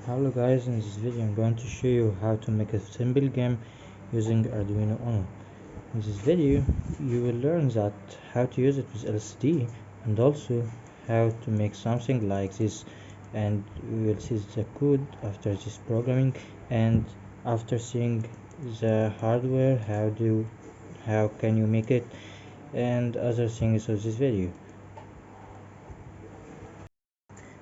Hello guys, in this video I'm going to show you how to make a simple game using Arduino Uno. In this video you will learn that how to use it with LCD and also how to make something like this, and we will see the code after this programming, and after seeing the hardware how can you make it and other things of this video.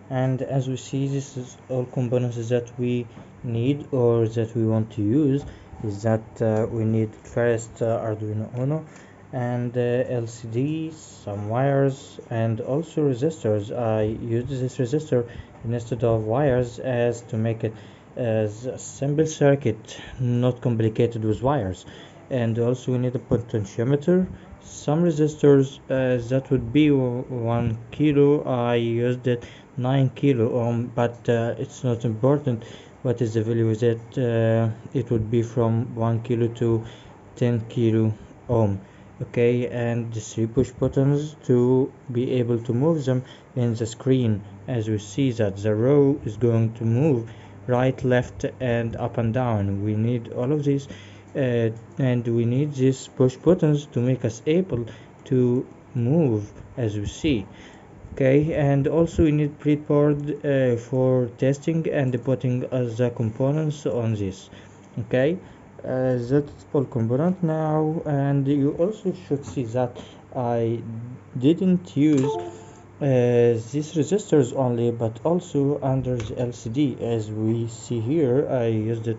And as we see, this is all components that we need or that we want to use. Is that we need first Arduino Uno and LCD, some wires, and also resistors. I used this resistor instead of wires as to make it as a simple circuit, not complicated with wires. And also we need a potentiometer, some resistors, that would be 1 kilo. I used it 9 kilo ohm, but it's not important what is the value with it. It would be from 1 kilo to 10 kilo ohm. Okay, and the 3 push buttons to be able to move them in the screen. As we see that the row is going to move right, left, and up and down. We need all of these, and we need these push buttons to make us able to move, as we see. Okay, and also we need breadboard for testing and putting the components on this. Okay, that's all component now, and you also should see that I didn't use these resistors only, but also under the LCD. As we see here, I used it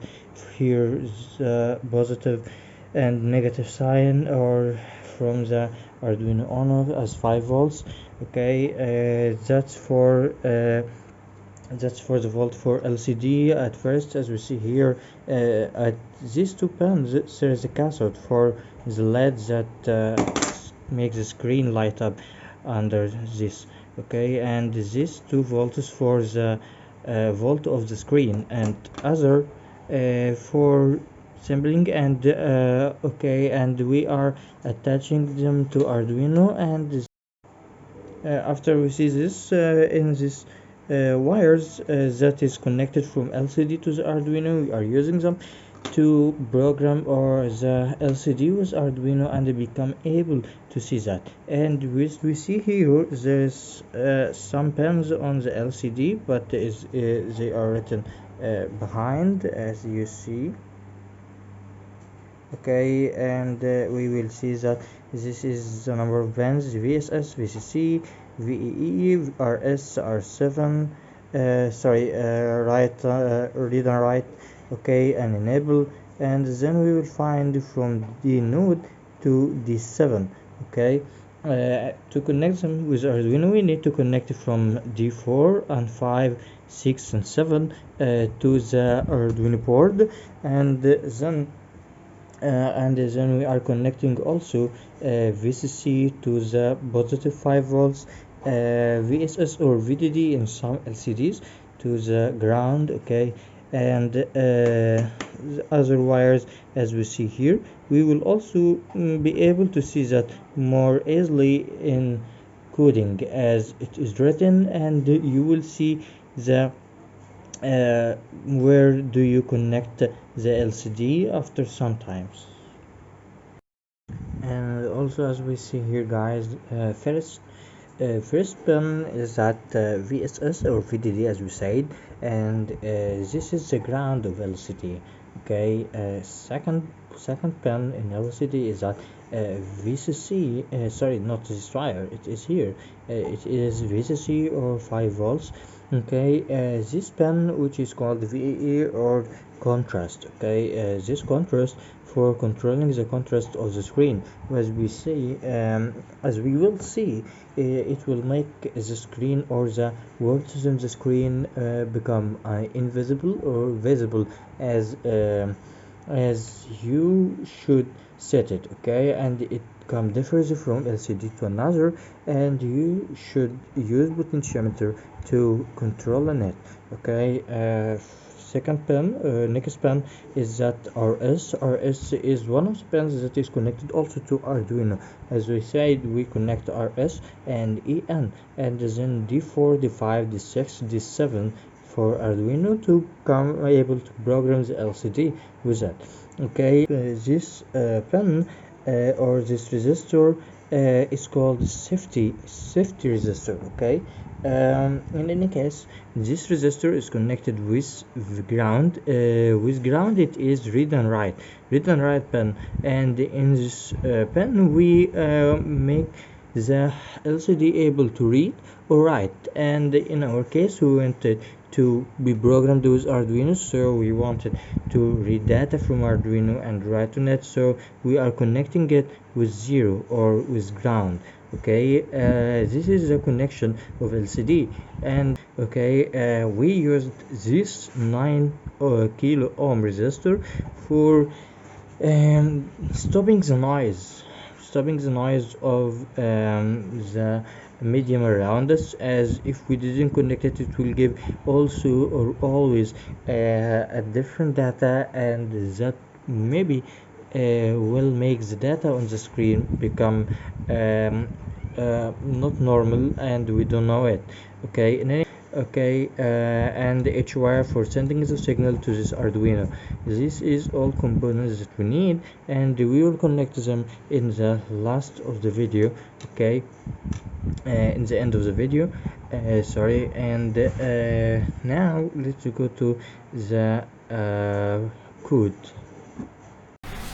here, the positive and negative sign, or from the Arduino Uno as 5 volts. Okay, that's for the volt for LCD at first. As we see here, at these two pins there is a cathode for the LED that makes the screen light up under this. Okay, and these 2 volts for the volt of the screen, and other for assembling, and okay, and we are attaching them to Arduino. And after we see this in this wires that is connected from LCD to the Arduino, we are using them to program or the LCD with Arduino and become able to see that. And we see here there's some pins on the LCD, but they are written behind, as you see. Okay, and we will see that this is the number of pins: VSS, VCC, VEE, RS, R7, read and write. Okay, and enable. And then we will find from D node to D7. Okay, to connect them with Arduino, we need to connect from D4 and 5, 6, and 7 to the Arduino board, and then we are connecting also VCC to the positive 5 volts, VSS or VDD in some LCDs to the ground. Okay, and the other wires, as we see here. We will also be able to see that more easily in coding as it is written, and you will see the where do you connect the LCD after sometimes. And also, as we see here, guys, first pin is that VSS or VDD, as we said, and this is the ground of LCD. Okay, second pin in LCD is that VCC, sorry, not this wire, it is here, it is VCC or 5 volts. Okay, this pin, which is called VEE or contrast. Okay, this contrast for controlling the contrast of the screen. As we see, as we will see, it will make the screen or the words on the screen become invisible or visible as you should set it. Okay, and it differs from LCD to another, and you should use potentiometer to control it. Okay, second pin, next pin is that RS is one of the pins that is connected also to Arduino. As we said, we connect RS and EN, and then D4, D5, D6, D7 for Arduino to come able to program the LCD with that. Okay, this pin or this resistor is called safety resistor. Okay, in any case, this resistor is connected with ground. With ground, it is read and write pin, and in this pin we make the LCD able to read or write. And in our case, we wanted to be programmed with Arduino, so we wanted to read data from Arduino and write on it, so we are connecting it with 0 or with ground. Okay, this is the connection of LCD. And okay, we used this 9 kilo ohm resistor for stopping the noise of the medium around us, as if we didn't connect it, it will give also or always a different data, and that maybe will make the data on the screen become not normal, and we don't know it. Okay, and each wire for sending the signal to this Arduino. This is all components that we need, and we will connect them in the last of the video. Okay, in the end of the video, sorry. And now let's go to the code.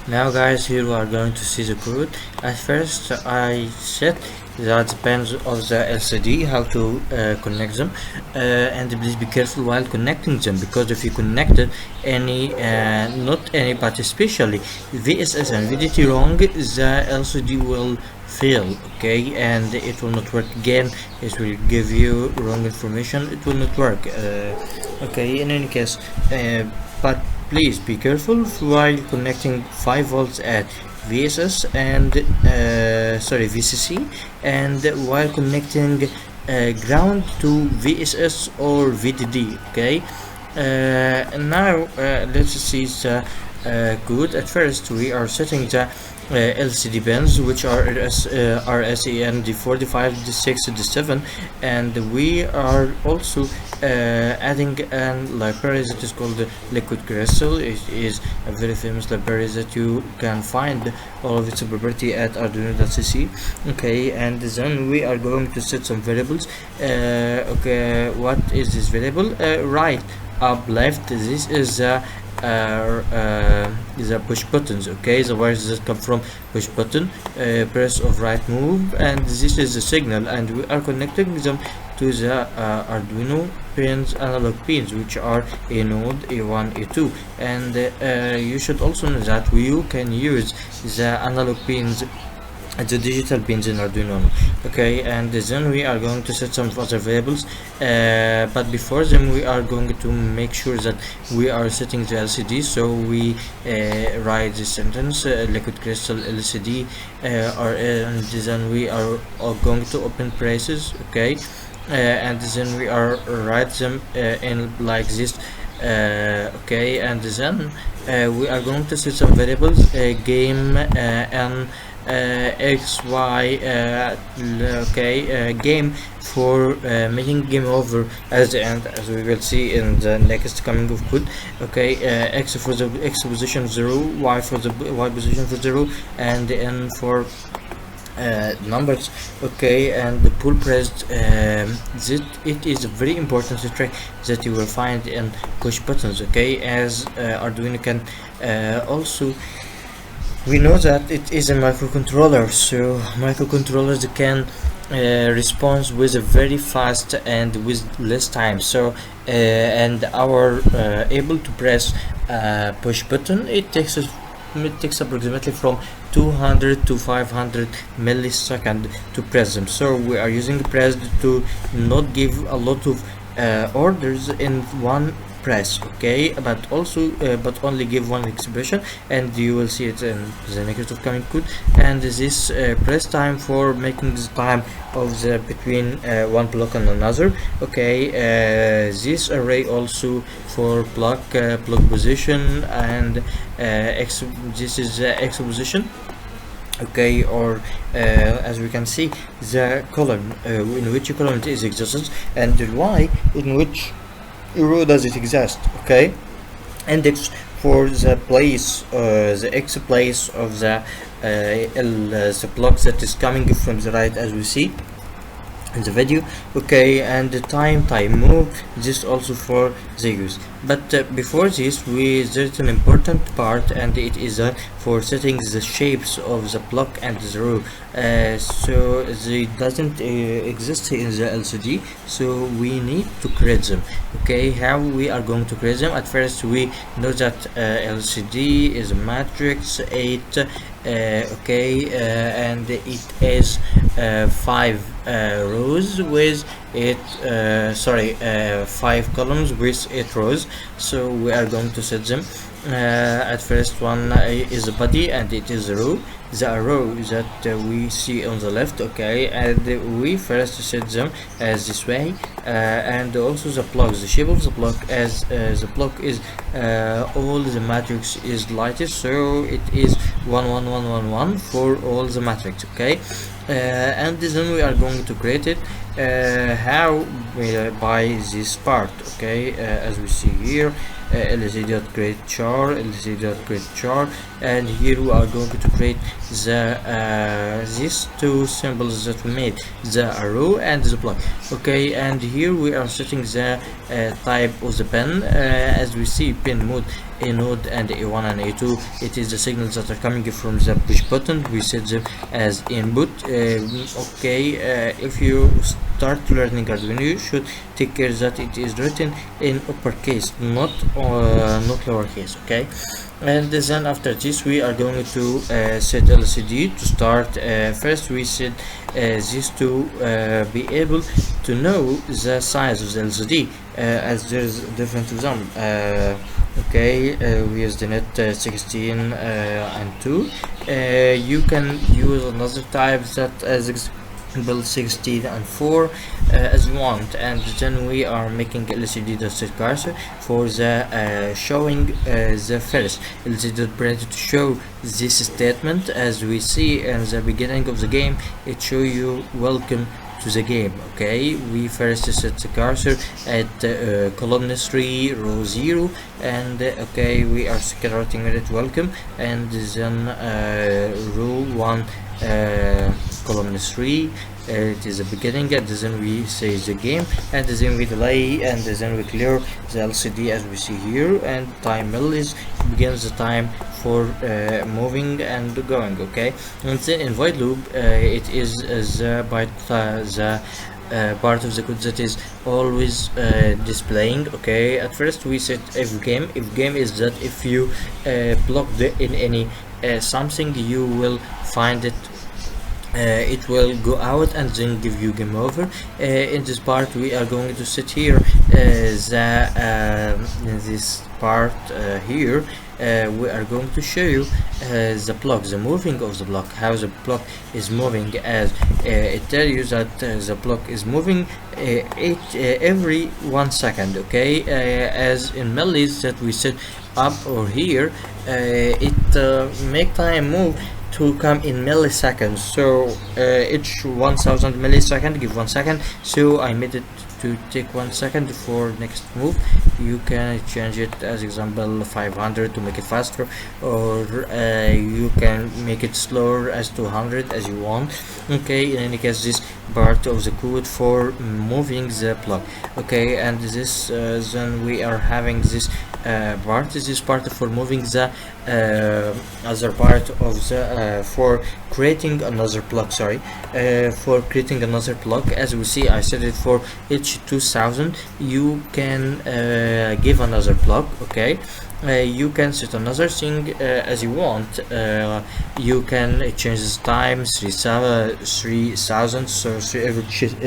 Now guys, here we are going to see the code. At first I set that depends of the LCD how to connect them, and please be careful while connecting them, because if you connected any not any but especially VSS and VDT wrong, the LCD will fail. Okay, and it will not work again. It will give you wrong information. It will not work. Okay, in any case, but please be careful while connecting 5 volts at VSS and VCC, and while connecting ground to VSS or VDD. Okay, now let's see the code. At first we are setting the LCD pins, which are RSEN D4, D5, D6, D7, and we are also adding a library that is called Liquid Crystal. It is a very famous library that you can find all of its property at arduino.cc. Okay, and then we are going to set some variables. Okay, what is this variable? Right, up, left. This is the push buttons. Okay, the wires that come from push button, press of right move, and this is the signal, and we are connecting them to the Arduino pins, analog pins, which are a node A1, A2, and you should also know that you can use the analog pins, the digital pins in Arduino. Okay, and then we are going to set some other variables, but before them we are going to make sure that we are setting the LCD. So we write this sentence, liquid crystal LCD, and then we are going to open braces. Okay, and then we are write them in like this. Okay, and then we are going to set some variables, game and X, Y, game for making game over at the end, as we will see in the next coming of code. Okay, X for the X position 0, Y for the Y position for 0, and N for numbers. Okay, and the pull pressed, it is a very important trick that you will find in push buttons. Okay, as Arduino can also, we know that it is a microcontroller, so microcontrollers can respond with a very fast and with less time. So and our able to press push button, it takes approximately from 200 to 500 milliseconds to press them. So we are using press to not give a lot of orders in one press. Okay, but also but only give one expression, and you will see it in the next coming code. And this press time for making the time of the between one block and another. Okay, this array also for block position, and this is the X position. Okay, or as we can see, the column in which column it is existence, and the Y in which row does it exist. Okay, index for the place, the x place of the block that is coming from the right, as we see in the video. Okay, and the time move, this also for the use. But before this, there's an important part, and it is for setting the shapes of the block and the row. So they doesn't exist in the LCD, so we need to create them. Okay, how we are going to create them? At first, we know that LCD is a matrix 8. Okay, and it is 5 rows with 5 columns with 8 rows. So we are going to set them. At first, one is a body, and it is a row, the row that we see on the left. Okay, and we first set them as this way, and also the block, the shape of the block, as the block is all the matrix is lighted, so it is 1 1 1 1 1 for all the matrix. Okay, and then we are going to create it how by this part. Okay, as we see here, lc.create char, lc.create char, and here we are going to create the these two symbols that we made, the arrow and the block. Okay, and here we are setting the type of the pin. As we see, pin mode, a node and a1 and a2, it is the signals that are coming from the push button. We set them as input. Okay, if you start learning Arduino, you should take care that it is written in uppercase, not lowercase. Okay, and then after this, we are going to set LCD to start. First, we set this to be able to know the size of the LCD, as there's different example. Okay, we use the net 16 and 2. You can use another type that as example 16 and 4 as you want, and then we are making LCD.set cursor for the showing the first LCD.print to show this statement. As we see in the beginning of the game, it show you welcome to the game. Okay, we first set the cursor at column 3 row 0, and okay, we are starting with it welcome, and then row 1 column 3, it is the beginning, and then we say the game, and then we delay, and then we clear the LCD as we see here, and time millis begins the time for moving and going. Okay, and then in void loop, it is the part of the code that is always displaying. Okay, at first we set if game. If game is that if you block in any something, you will find it. It will go out and then give you game over. In this part, we are going to set here this part here. We are going to show you the block, the moving of the block, how the block is moving, as it tells you that the block is moving every 1 second. Okay, as in millis that we set up or here, it make time move to come in milliseconds. So each 1000 millisecond give 1 second, so I made it to take 1 second for next move. You can change it as example 500 to make it faster, or you can make it slower as 200 as you want. Okay, in any case, this part of the code for moving the block. Okay, and this then we are having this part. This is part for moving the other part of the for creating another block. Sorry, for creating another block. As we see, I set it for each 2000. You can give another block. Okay, you can set another thing as you want. You can change the time 3000, so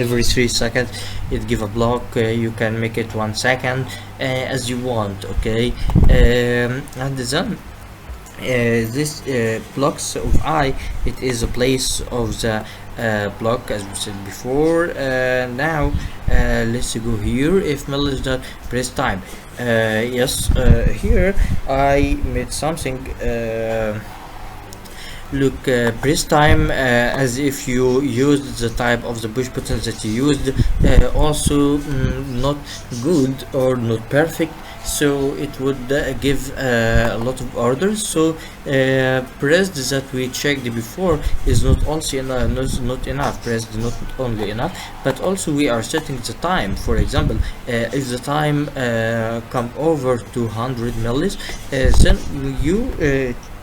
every 3 seconds it give a block. You can make it 1 second as you want. Okay, and then this blocks of I, it is a place of the block, as we said before. Now let's go here. If mill is not press time, yes, here I made something. Look, press time as if you used the type of the push buttons that you used also not good or not perfect, so it would give a lot of orders. So pressed that we checked before is not also not enough. Pressed is not only enough, but also we are setting the time. For example, if the time come over 200 millis, then you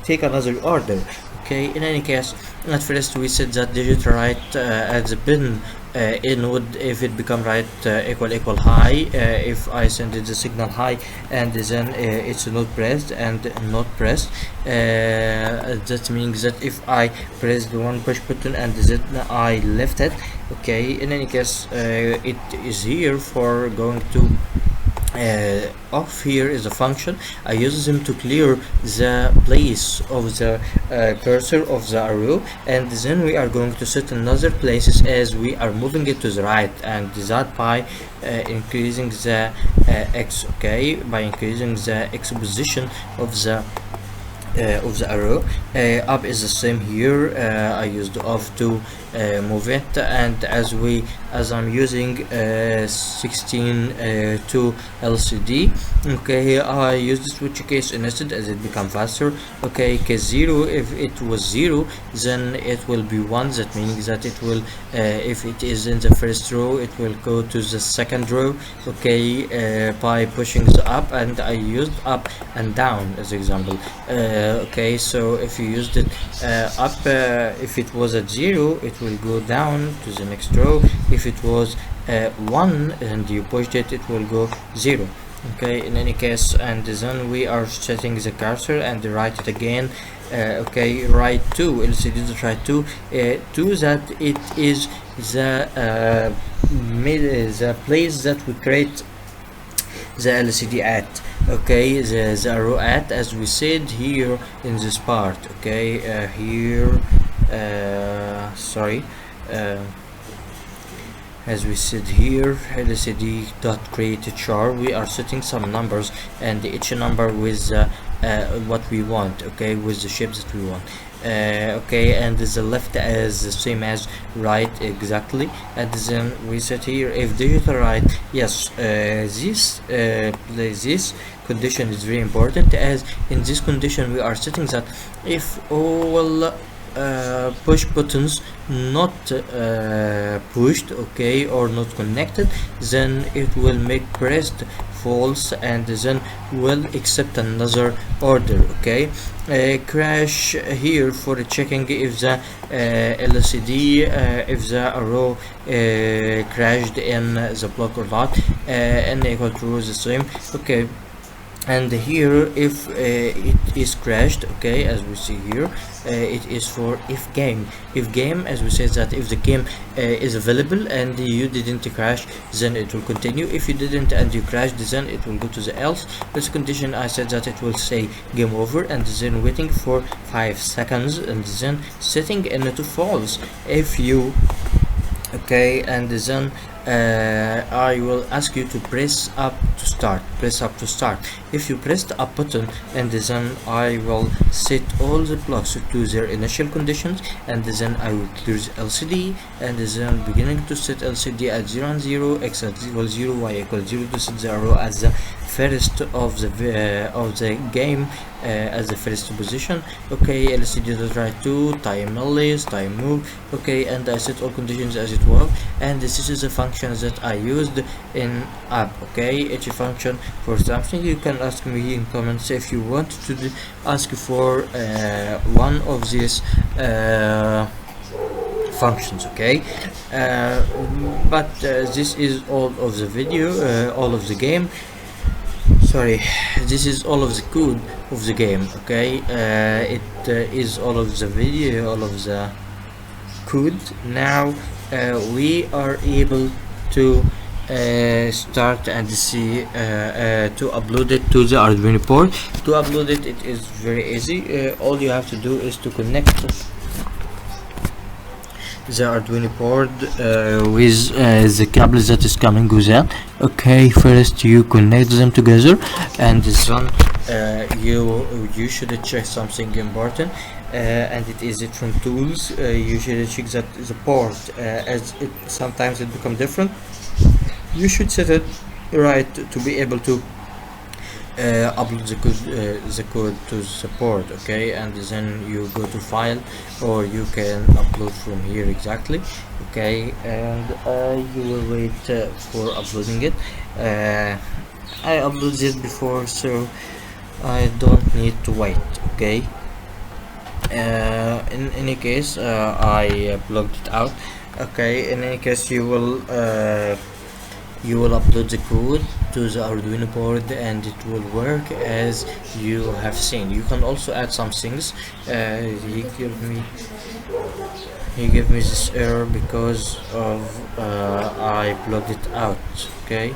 take another order. Okay, in any case, at first we said that digit right at the pin input, if it become right equal high, if I send it the signal high, and then it's not pressed and not pressed, that means that if I press the one push button and then I left it. Okay, in any case, it is here for going to off. Here is a function. I use them to clear the place of the cursor of the arrow, and then we are going to set another places as we are moving it to the right, and that by increasing the x. Okay, by increasing the x position of the arrow. Up is the same here. I used off to move it, and as I'm using 16 to LCD, okay, I use the switch case instead as it become faster. Okay, case 0, if it was 0, then it will be 1. That means that it will if it is in the first row, it will go to the second row. Okay, by pushing the up, and I used up and down as example. Okay, so if you used it up, if it was at 0, it will go down to the next row. If it was 1 and you pushed it, it will go 0. Okay, in any case, and then we are setting the cursor and write it again. Okay, write to LCD to write to that it is the place that we create the LCD at. Okay, the arrow at, as we said here in this part. Okay, here sorry, as we said here, LCD dot create char, we are setting some numbers, and each number with what we want. Okay, with the shapes that we want. Okay, and the left is the same as right exactly, and then we set here if digital right. Yes, this condition is very important, as in this condition we are setting that if all push buttons not pushed, okay, or not connected, then it will make pressed false, and then will accept another order. Okay, crash here for checking if the LCD if the arrow crashed in the block or not, and equal true the same. Okay, and here if it is crashed, okay, as we see here, it is for if game, as we said that if the game is available and you didn't crash, then it will continue. If you didn't and you crashed, then it will go to the else. This condition, I said that it will say game over, and then waiting for 5 seconds, and then setting into false if you, okay, and then I will ask you to press up to start. If you press the up button, and then I will set all the blocks to their initial conditions, and then I will clear the LCD, and then beginning to set LCD at 0 and 0, x at equal 0, y equal 0, to set the arrow as the first of the game, as the first position. Okay, LCD does write to time millis, time move. Okay, and I set all conditions as it was, and this is a function that I used in app. Okay, each function for something. You can ask me in comments if you want to ask for one of these functions. Okay, but this is all of the video, all of the game. Sorry, this is all of the code of the game. Okay, it is all of the video, all of the code. Now we are able to start and see to upload it to the Arduino board. To upload it, it is very easy. All you have to do is to connect the Arduino board with the cable that is coming with it. Okay, first you connect them together, and then you should check something important, and it is it from tools. You should check that the port, as it sometimes it become different. you should set it right to be able to upload the code to support. Okay, and then you go to file, or you can upload from here exactly. Okay, and you will wait for uploading it. I uploaded it before, so I don't need to wait. Okay, in any case, I plugged it out. Okay, in any case, you will upload the code to the Arduino board, and it will work as you have seen. You can also add some things. He gave me this error because of I plugged it out. Okay,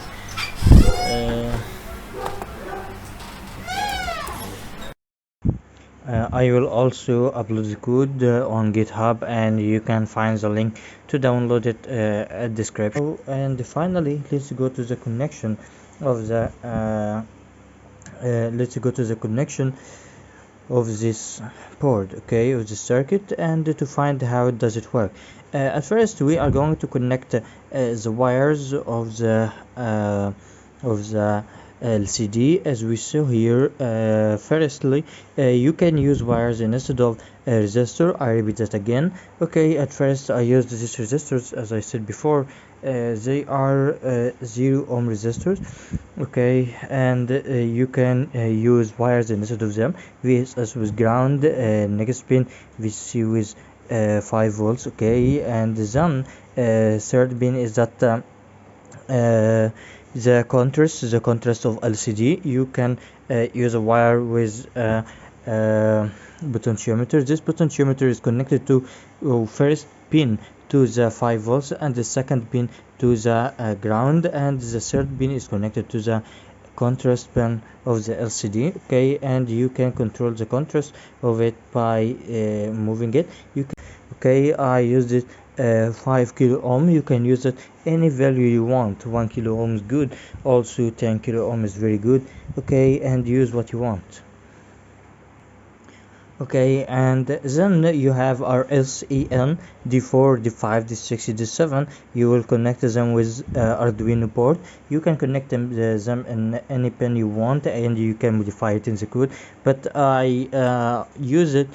uh, I will also upload the code on GitHub, and you can find the link to download it at description. And finally, let's go to the connection of the this board, okay, of the circuit, and to find how does it work. At first, we are going to connect the wires of the LCD, as we saw here. Firstly, you can use wires instead of a resistor. I repeat that again. Okay, at first I used these resistors, as I said before. They are 0 ohm resistors. Okay, and you can use wires instead of them. VSS with ground, next pin VC with 5 volts. Okay, and then third pin is that the contrast of LCD. You can use a wire with potentiometer. This potentiometer is connected to first pin to the 5 volts, and the second pin to the ground, and the third pin is connected to the contrast pin of the LCD. Okay, and you can control the contrast of it by moving it. Okay, I used it 5 kilo ohm. You can use it any value you want. 1 kilo ohm is good, also 10 kilo ohm is very good. Okay, and use what you want. Okay, and then you have our LCN D4, D5, D6, D7. You will connect them with Arduino board. You can connect them in any pin you want, and you can modify it in the code. But I use it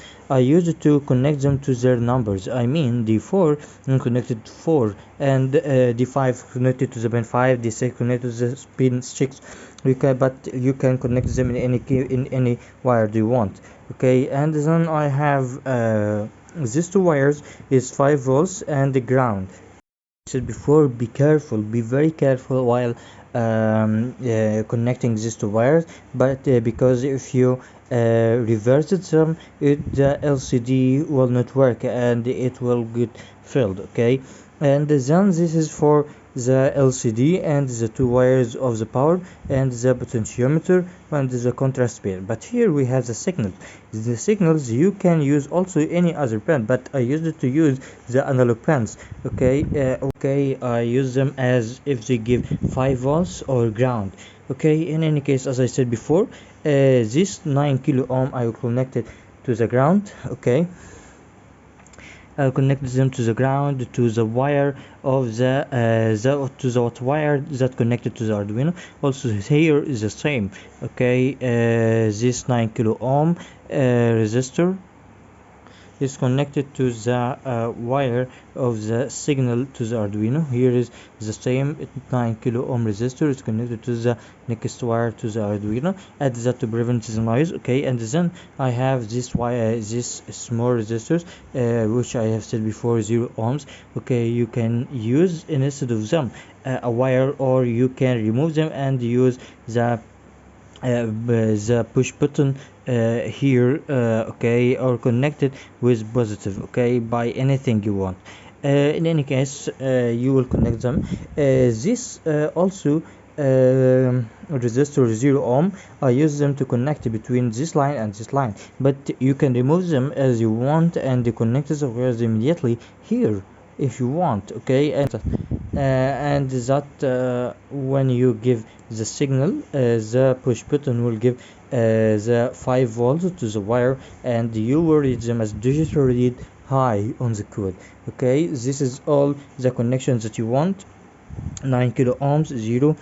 to connect them to their numbers. I mean, D4 connected to 4, and D5 connected to the pin 5, D6 connected to the pin 6. But you can connect them in any wire you want. Okay, and then I have these two wires is 5 volts and the ground. I said before, be very careful while connecting these two wires, but because if you reverse them, the LCD will not work and it will get filled. Okay, and then this is for the LCD and the two wires of the power and the potentiometer and the contrast pin. But here we have the signal. The signals you can use also any other pin, but I used it to use the analog pins. Okay, I use them as if they give 5 volts or ground. Okay, in any case, as I said before, this 9 kilo ohm I will connect it to the ground. Okay, I'll connect them to the ground, to the wire of the wire that connected to the Arduino. Also here is the same. Okay, this 9 kilo ohm resistor is connected to the wire of the signal to the Arduino. Here is the same 9 kilo ohm resistor is connected to the next wire to the Arduino. Add that to prevent the noise. Okay, and then I have this wire, this small resistors, which I have said before, 0 ohms. Okay, you can use instead of them a wire, or you can remove them and use the push button here. Okay, or connect it with positive. Okay, by anything you want. In any case, you will connect them. This also resistor 0 ohm, I use them to connect between this line and this line, but you can remove them as you want and connect the wires immediately here if you want. Okay, and that when you give the signal, the push button will give the 5 volts to the wire, and you will read them as digital read high on the code. Okay, this is all the connections that you want. 9 kilo ohms, 0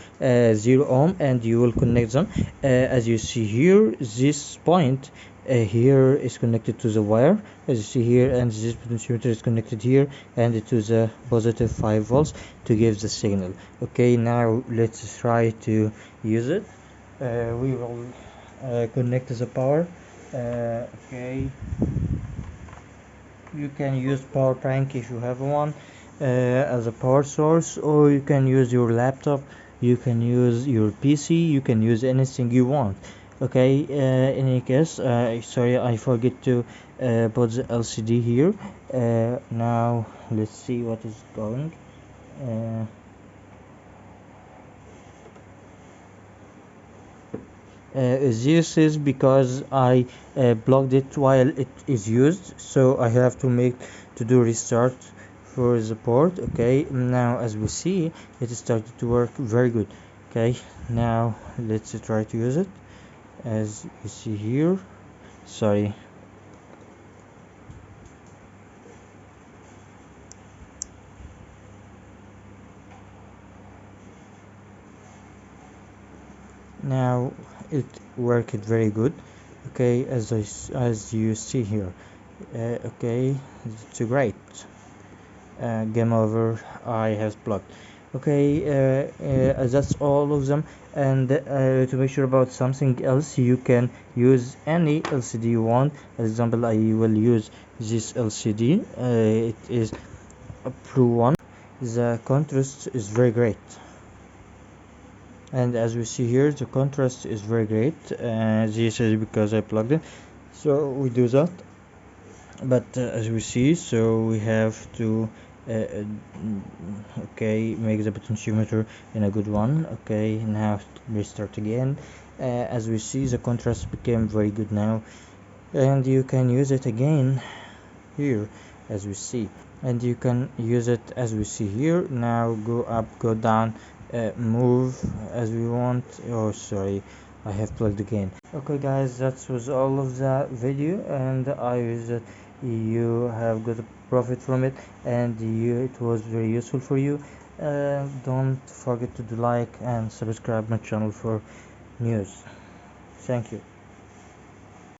ohm, and you will connect them. As you see here, this point here is connected to the wire, as you see here, and this potentiometer is connected here and to the positive 5 volts to give the signal. Okay, now let's try to use it. We will connect the power. Okay, you can use power bank if you have one as a power source, or you can use your laptop, you can use your PC, you can use anything you want. Okay, in any case, sorry, I forget to put the LCD here. Now let's see what is going. uh, this is because I blocked it while it is used, so I have to do restart for the port. Okay, now as we see, it started to work very good. Okay, now let's try to use it. As you see here, sorry. Now it worked very good. Okay, as you see here. Okay, it's great. Game over, I have blocked. Okay, that's all of them. And to make sure about something else, you can use any LCD you want. As example, I will use this LCD. It is a Pro one. The contrast is very great, and as we see here, the contrast is very great. This is because I plugged it, so we do that. But as we see, so we have to okay, make the potentiometer in a good one. Okay, now restart again. As we see, the contrast became very good now, and you can use it again here, as we see, and you can use it as we see here. Now go up, go down, move as we want. Oh, sorry, I have plugged again. Okay guys, that was all of the video, and I use that you have got a profit from it, and it was very useful for you. Don't forget to do like and subscribe my channel for news. Thank you.